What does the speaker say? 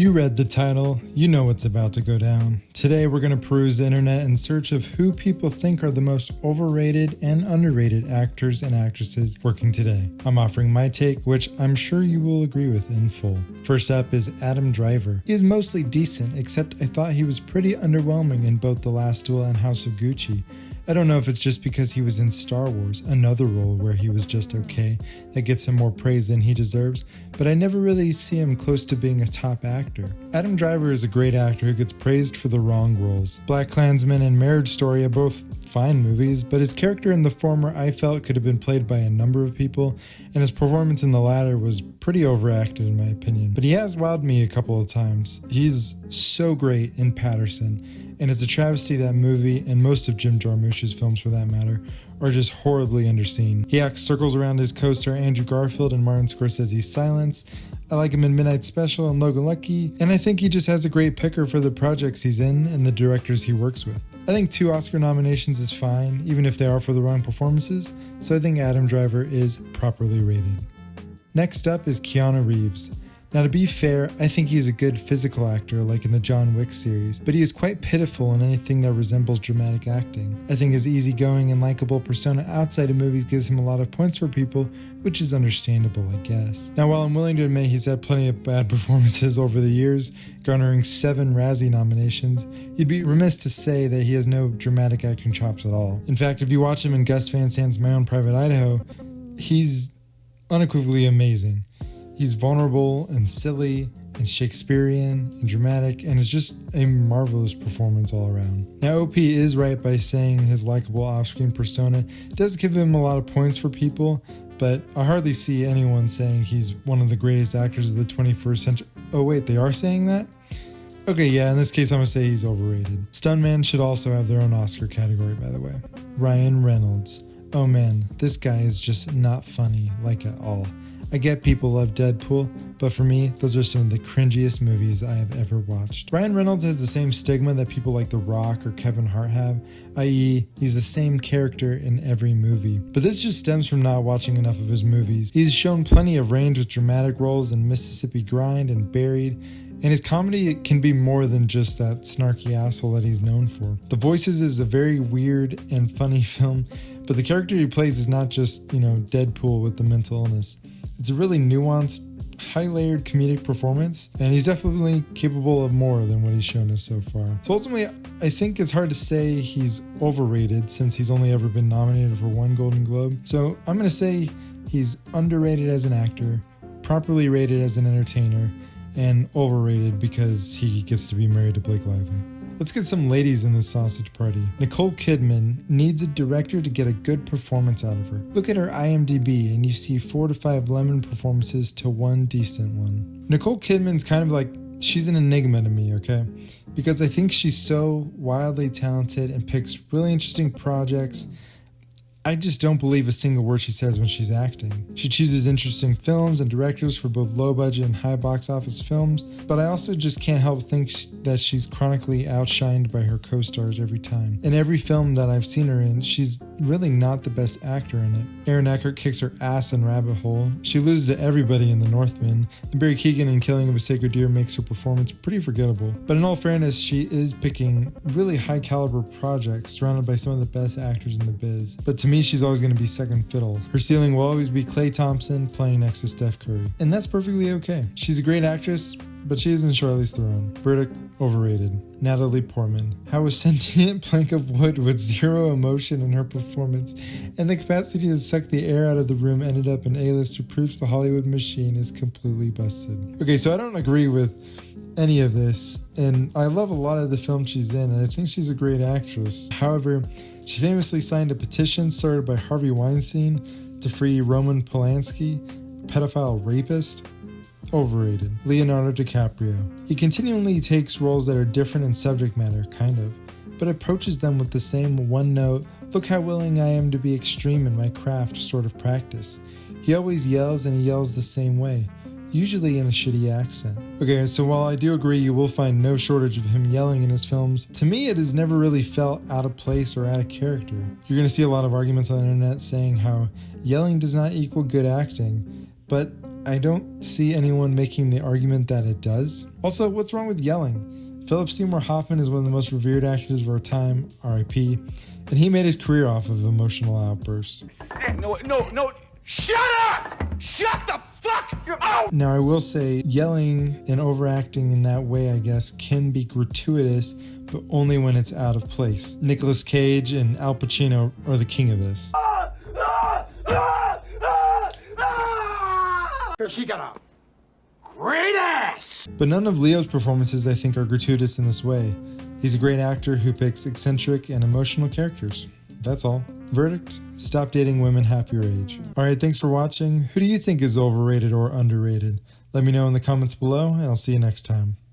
You read the title, you know what's about to go down. Today we're going to peruse the internet in search of who people think are the most overrated and underrated actors and actresses working today. I'm offering my take, which I'm sure you will agree with in full. First up is Adam Driver. He is mostly decent, except I thought he was pretty underwhelming in both The Last Duel and House of Gucci. I don't know if it's just because he was in Star Wars, another role where he was just okay, that gets him more praise than he deserves, but I never really see him close to being a top actor. Adam Driver is a great actor who gets praised for the wrong roles. BlacKkKlansman and Marriage Story are both fine movies, but his character in the former I felt could have been played by a number of people, and his performance in the latter was pretty overacted in my opinion. But he has wowed me a couple of times. He's so great in Patterson, and it's a travesty that movie, and most of Jim Jarmusch's films for that matter, are just horribly underseen. He acts circles around his co-star Andrew Garfield and Martin Scorsese's Silence. I like him in Midnight Special and Logan Lucky, and I think he just has a great picker for the projects he's in and the directors he works with. I think 2 Oscar nominations is fine, even if they are for the wrong performances, so I think Adam Driver is properly rated. Next up is Keanu Reeves. Now, to be fair, I think he's a good physical actor like in the John Wick series, but he is quite pitiful in anything that resembles dramatic acting. I think his easygoing and likable persona outside of movies gives him a lot of points for people, which is understandable, I guess. Now, while I'm willing to admit he's had plenty of bad performances over the years, garnering 7 Razzie nominations, you'd be remiss to say that he has no dramatic acting chops at all. In fact, if you watch him in Gus Van Sant's My Own Private Idaho, he's unequivocally amazing. He's vulnerable and silly and Shakespearean and dramatic, and it's just a marvelous performance all around. Now, OP is right by saying his likable off-screen persona does give him a lot of points for people, but I hardly see anyone saying he's one of the greatest actors of the 21st century. Oh wait, they are saying that? Okay, yeah, in this case I'm gonna say he's overrated. Stuntmen should also have their own Oscar category, by the way. Ryan Reynolds. Oh man, this guy is just not funny, like at all. I get people love Deadpool, but for me, those are some of the cringiest movies I have ever watched. Ryan Reynolds has the same stigma that people like The Rock or Kevin Hart have, i.e., he's the same character in every movie. But this just stems from not watching enough of his movies. He's shown plenty of range with dramatic roles in Mississippi Grind and Buried, and his comedy can be more than just that snarky asshole that he's known for. The Voices is a very weird and funny film, but the character he plays is not just, Deadpool with the mental illness. It's a really nuanced, high-layered comedic performance, and he's definitely capable of more than what he's shown us so far. So ultimately, I think it's hard to say he's overrated since he's only ever been nominated for 1 Golden Globe. So I'm going to say he's underrated as an actor, properly rated as an entertainer, and overrated because he gets to be married to Blake Lively. Let's get some ladies in this sausage party. Nicole Kidman needs a director to get a good performance out of her. Look at her IMDb and you see 4 to 5 lemon performances to 1 decent one. Nicole Kidman's kind of like, she's an enigma to me, okay? Because I think she's so wildly talented and picks really interesting projects. I just don't believe a single word she says when she's acting. She chooses interesting films and directors for both low budget and high box office films, but I also just can't help think that she's chronically outshined by her co-stars every time. In every film that I've seen her in, she's really not the best actor in it. Aaron Eckhart kicks her ass in Rabbit Hole. She loses to everybody in The Northman, and Barry Keoghan in Killing of a Sacred Deer makes her performance pretty forgettable. But in all fairness, she is picking really high caliber projects surrounded by some of the best actors in the biz. But to me, she's always going to be second fiddle. Her ceiling will always be Klay Thompson playing next to Steph Curry. And that's perfectly okay. She's a great actress, but she isn't Charlize Theron. Verdict, overrated. Natalie Portman. How a sentient plank of wood with zero emotion in her performance and the capacity to suck the air out of the room ended up in A-lister proofs the Hollywood machine is completely busted. Okay, so I don't agree with any of this, and I love a lot of the film she's in, and I think she's a great actress. However, she famously signed a petition started by Harvey Weinstein to free Roman Polanski, a pedophile rapist. Overrated. Leonardo DiCaprio. He continually takes roles that are different in subject matter, kind of, but approaches them with the same one-note, look how willing I am to be extreme in my craft sort of practice. He always yells, and he yells the same way, usually in a shitty accent. Okay, so while I do agree you will find no shortage of him yelling in his films, to me it has never really felt out of place or out of character. You're going to see a lot of arguments on the internet saying how yelling does not equal good acting, but I don't see anyone making the argument that it does. Also, what's wrong with yelling? Philip Seymour Hoffman is one of the most revered actors of our time, RIP, and he made his career off of emotional outbursts. No, shut up! Shut the fuck up! Now, I will say, yelling and overacting in that way, I guess, can be gratuitous, but only when it's out of place. Nicolas Cage and Al Pacino are the king of this. She got a great ass! But none of Leo's performances, I think, are gratuitous in this way. He's a great actor who picks eccentric and emotional characters. That's all. Verdict: stop dating women half your age. Alright, thanks for watching. Who do you think is overrated or underrated? Let me know in the comments below, and I'll see you next time.